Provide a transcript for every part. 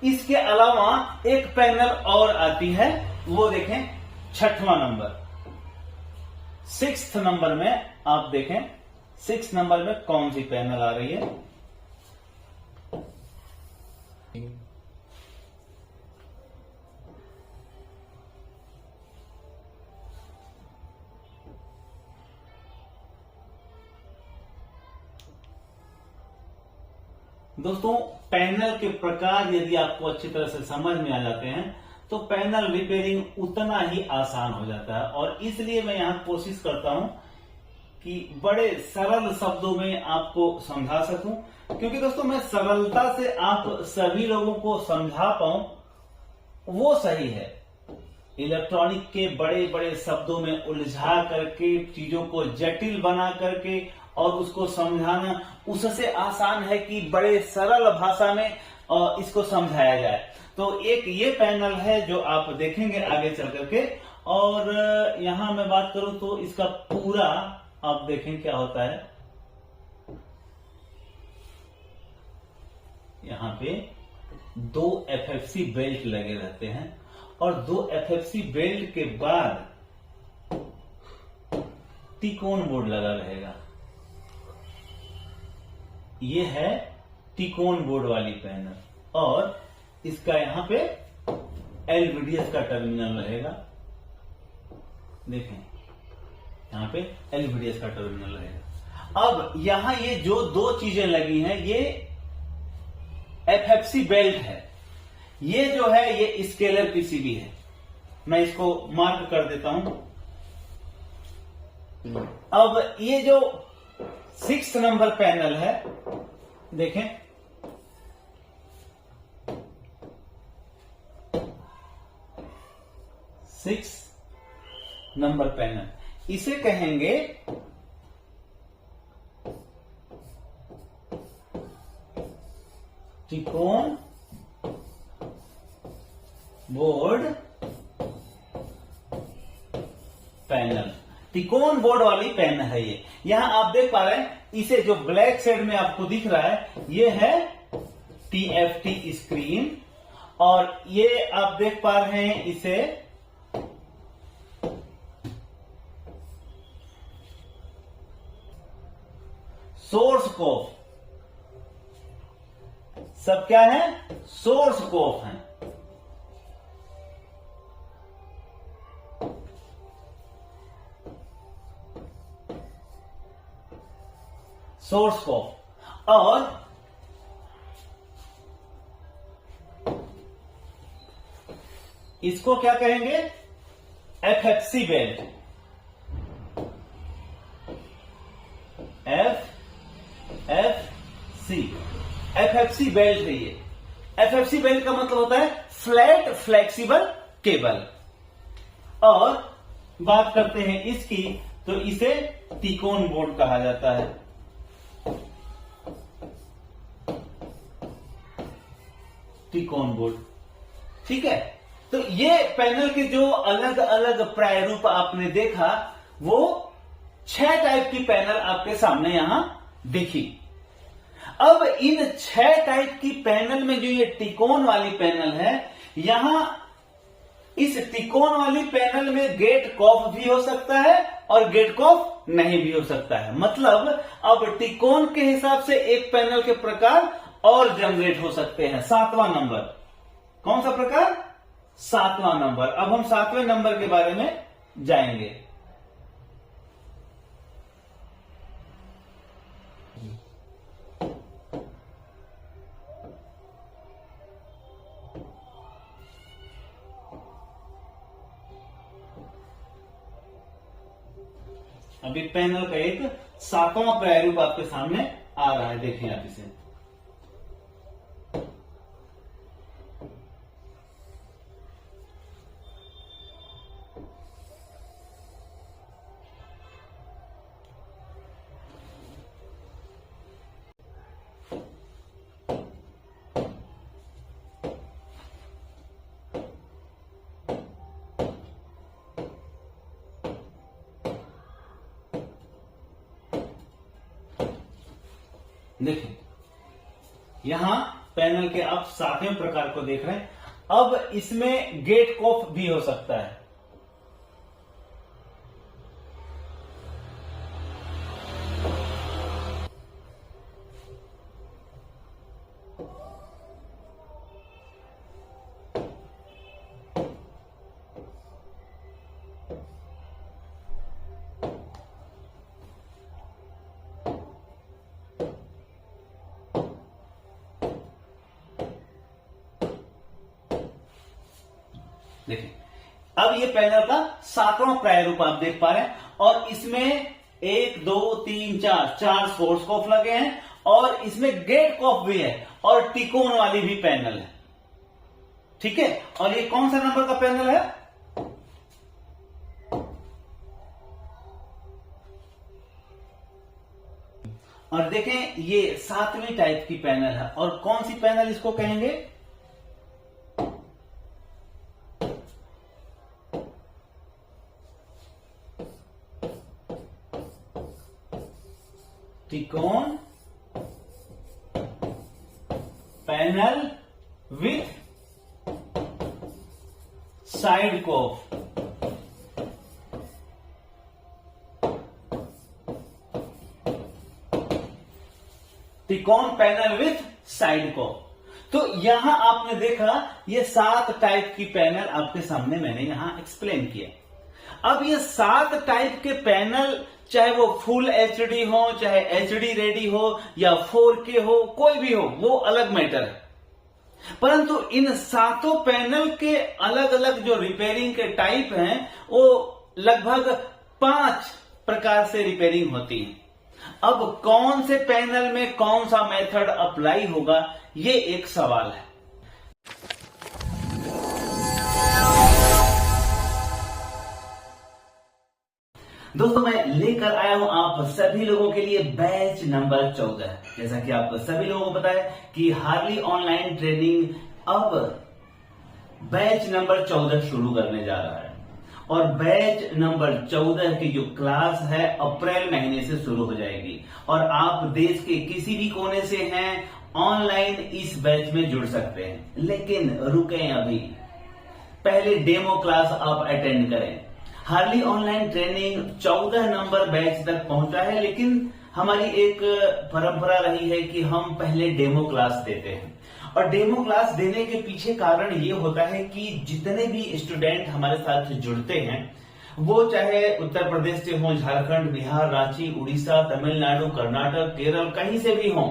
इसके अलावा एक पैनल और आती है, वो देखें 6वां नंबर। 6th नंबर में आप देखें 6 नंबर में कौन सी पैनल आ रही है। दोस्तों, पैनल के प्रकार यदि आपको अच्छी तरह से समझ में आ जाते हैं तो पैनल रिपेयरिंग उतना ही आसान हो जाता है। और इसलिए मैं यहां कोशिश करता हूं कि बड़े सरल शब्दों में आपको समझा सकूं, क्योंकि दोस्तों मैं सरलता से आप सभी लोगों को समझा पाऊं वो सही है। इलेक्ट्रॉनिक के बड़े बड़े शब्दों में उलझा करके, चीजों को जटिल बना करके और उसको समझाना उससे आसान है कि बड़े सरल भाषा में इसको समझाया जाए। तो एक ये पैनल है जो आप देखेंगे आगे चल करके। और यहां मैं बात करूं तो इसका पूरा आप देखें क्या होता है। यहां पे 2 FFC बेल्ट लगे रहते हैं और 2 FFC बेल्ट के बाद टिकोन बोर्ड लगा रहेगा। ये है टिकोन बोर्ड वाली पैनल और इसका यहां पे LVDS का टर्मिनल रहेगा। देखें यहां पे LVDS का टर्मिनल रहेगा। अब यहां ये जो 2 चीजें लगी हैं ये FFC बेल्ट है। ये जो है ये स्केलर PCB है। मैं इसको मार्क कर देता हूं। अब ये जो 6th नंबर पैनल है, देखें सिक्स नंबर पैनल, इसे कहेंगे त्रिकोण बोर्ड पैनल। त्रिकोण बोर्ड वाली पेन है ये। यहां आप देख पा रहे हैं इसे जो ब्लैक शेड में आपको दिख रहा है ये है TFT स्क्रीन और ये आप देख पा रहे हैं इसे सोर्स कोफ। सब क्या है? सोर्स कोफ है। सोर्स कोफ और इसको क्या कहेंगे? FFC belt. FFC बेल्ट है ये। FFC बेल्ट का मतलब होता है फ्लैट फ्लेक्सिबल केबल। और बात करते हैं इसकी तो इसे त्रिकोण बोर्ड कहा जाता है। त्रिकोण बोर्ड, ठीक है। तो ये पैनल के जो अलग अलग प्रायरूप आपने देखा वो 6 टाइप की पैनल आपके सामने यहां देखी। अब इन 6 टाइप की पैनल में जो ये त्रिकोण वाली पैनल है, यहां इस त्रिकोण वाली पैनल में गेट कॉफ भी हो सकता है और गेट कॉफ नहीं भी हो सकता है। मतलब अब त्रिकोण के हिसाब से एक पैनल के प्रकार और जनरेट हो सकते हैं। 7वां नंबर, कौन सा प्रकार? 7वां नंबर। अब हम 7वें नंबर के बारे में जाएंगे। अभी पैनल का एक 7वां प्रायरूप आपके सामने आ रहा है, देखिए आप इसे। देखिए यहां पैनल के आप 7वें प्रकार को देख रहे हैं। अब इसमें गेट कॉफ भी हो सकता है। देखिए, अब ये पैनल का 7वां प्रारूप आप देख पा रहे हैं और इसमें 1 2 3 4 सोर्स कॉफ लगे हैं और इसमें गेट कॉफ भी है और टिकोन वाली भी पैनल है। ठीक है, और ये कौन सा नंबर का पैनल है? और देखें, ये 7वीं टाइप की पैनल है। और कौन सी पैनल इसको कहेंगे? T con panel with side COF. T con panel with side COF. तो यहां आपने देखा ये 7 टाइप की पैनल आपके सामने मैंने यहां एक्सप्लेन किया। अब ये 7 टाइप के पैनल, चाहे वो फुल एचडी हो, चाहे एचडी रेडी हो या 4K हो, कोई भी हो, वो अलग मैटर है। परंतु इन 7 पैनल के अलग अलग जो रिपेयरिंग के टाइप हैं वो लगभग 5 प्रकार से रिपेयरिंग होती है। अब कौन से पैनल में कौन सा मेथड अप्लाई होगा, ये एक सवाल है। दोस्तों, मैं लेकर आया हूं आप सभी लोगों के लिए बैच नंबर 14। जैसा कि आप सभी लोगों को पता है कि हार्ली ऑनलाइन ट्रेनिंग अब बैच नंबर 14 शुरू करने जा रहा है और बैच नंबर 14 की जो क्लास है अप्रैल महीने से शुरू हो जाएगी। और आप देश के किसी भी कोने से हैं, ऑनलाइन इस बैच में जुड़ सकते हैं। लेकिन रुकें, अभी पहले डेमो क्लास आप अटेंड करें। Harley online training 14 number batch तक पहुंचा है, लेकिन हमारी एक परंपरा रही है कि हम पहले डेमो क्लास देते हैं। और डेमो क्लास देने के पीछे कारण ये होता है कि जितने भी स्टूडेंट हमारे साथ जुड़ते हैं, वो चाहे उत्तर प्रदेश से हों, झारखंड, बिहार, रांची, उड़ीसा, तमिलनाडु, कर्नाटक, केरल, कहीं से भी हों,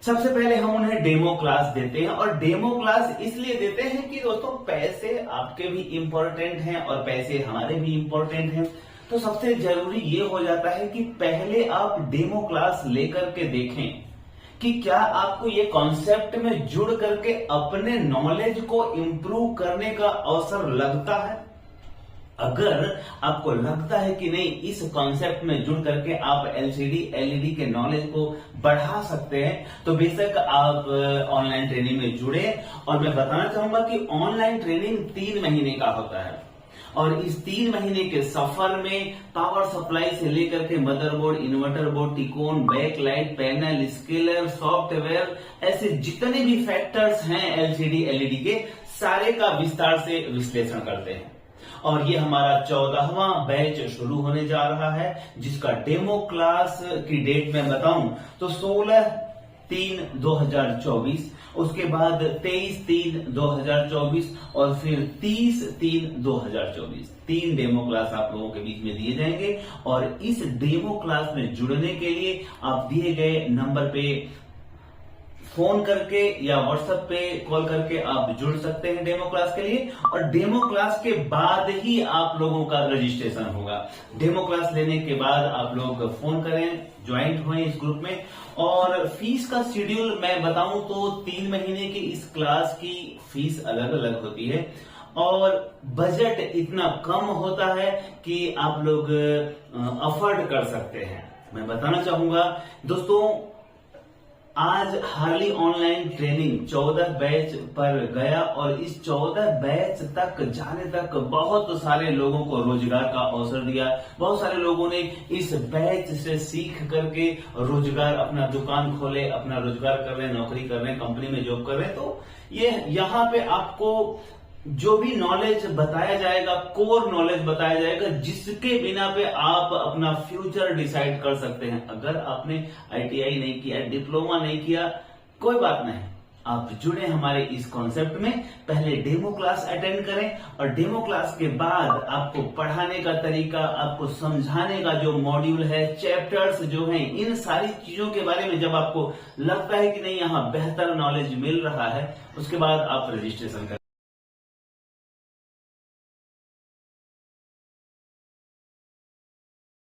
सबसे पहले हम उन्हें डेमो क्लास देते हैं। और डेमो क्लास इसलिए देते हैं कि दोस्तों पैसे आपके भी इंपॉर्टेंट हैं और पैसे हमारे भी इंपॉर्टेंट हैं। तो सबसे जरूरी ये हो जाता है कि पहले आप डेमो क्लास लेकर के देखें कि क्या आपको ये कॉन्सेप्ट में जुड़ करके अपने नॉलेज को इंप्रूव करने का अवसर लगता है। अगर आपको लगता है कि नहीं, इस कॉन्सेप्ट में जुड़ करके आप एलसीडी एलईडी के नॉलेज को बढ़ा सकते हैं, तो बेशक आप ऑनलाइन ट्रेनिंग में जुड़े। और मैं बताना चाहूंगा कि ऑनलाइन ट्रेनिंग 3 महीने का होता है और इस 3 महीने के सफर में पावर सप्लाई से लेकर के motherboard, inverter board, T con, backlight, panel, scaler, software, ऐसे जितने भी फैक्टर्स हैं एलसीडी एलईडी के, सारे का विस्तार से विश्लेषण करते हैं। और ये हमारा 14वां बैच शुरू होने जा रहा है, जिसका डेमो क्लास की डेट मैं बताऊं तो 16/3/2024, उसके बाद 23/3/2024 और फिर 30/3/2024 3 डेमो क्लास आप लोगों के बीच में दिए जाएंगे। और इस डेमो क्लास में जुड़ने के लिए आप दिए गए नंबर पे फोन करके या व्हाट्सएप पे कॉल करके आप जुड़ सकते हैं डेमो क्लास के लिए। और डेमो क्लास के बाद ही आप लोगों का रजिस्ट्रेशन होगा। डेमो क्लास लेने के बाद आप लोग फोन करें, ज्वाइंट हुए इस ग्रुप में। और फीस का शेड्यूल मैं बताऊं तो 3 महीने की इस क्लास की फीस अलग अलग होती है और बजट इतना कम होता है कि आप लोग अफोर्ड कर सकते हैं। मैं बताना चाहूंगा दोस्तों, आज हार्ली ऑनलाइन ट्रेनिंग 14 बैच पर गया और इस 14 बैच तक जाने तक बहुत सारे लोगों को रोजगार का अवसर दिया। बहुत सारे लोगों ने इस बैच से सीख करके रोजगार, अपना दुकान खोले, अपना रोजगार कर रहे हैं, नौकरी कर रहे हैं, कंपनी में जॉब कर रहे हैं। तो ये यहाँ पे आपको जो भी नॉलेज बताया जाएगा, कोर नॉलेज बताया जाएगा, जिसके बिना पे आप अपना फ्यूचर डिसाइड कर सकते हैं। अगर आपने ITI नहीं किया, डिप्लोमा नहीं किया, कोई बात नहीं, आप जुड़े हमारे इस कॉन्सेप्ट में। पहले डेमो क्लास अटेंड करें और डेमो क्लास के बाद आपको पढ़ाने का तरीका, आपको समझाने का जो मॉड्यूल है, चैप्टर्स जो हैं, इन सारी चीजों के बारे में जब आपको लगता है कि नहीं यहाँ बेहतर नॉलेज मिल रहा है, उसके बाद आप रजिस्ट्रेशन करें।